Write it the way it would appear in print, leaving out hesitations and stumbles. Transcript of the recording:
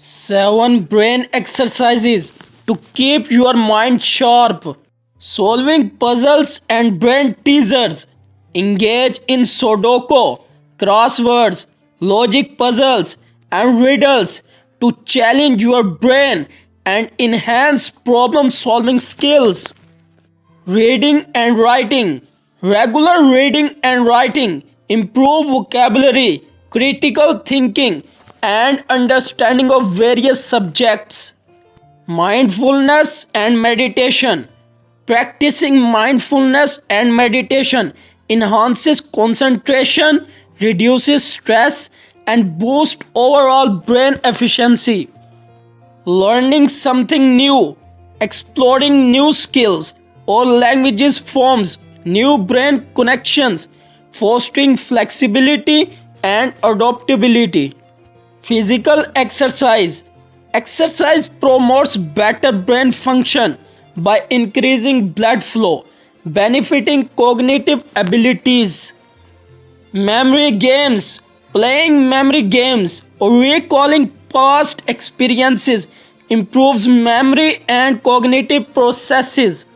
7 brain exercises to keep your mind sharp. Solving puzzles and brain teasers. Engage in Sudoku, crosswords, logic puzzles, and riddles to challenge your brain and enhance problem solving skills. Reading and writing. Regular reading and writing improve vocabulary, critical thinking, and understanding of various subjects. Mindfulness and meditation. Practicing mindfulness and meditation enhances concentration, reduces stress, and boosts overall brain efficiency. Learning something new, exploring new skills or languages forms new brain connections, fostering flexibility and adaptability. Physical exercise. Exercise promotes better brain function by increasing blood flow, benefiting cognitive abilities. Memory games. Playing memory games or recalling past experiences improves memory and cognitive processes.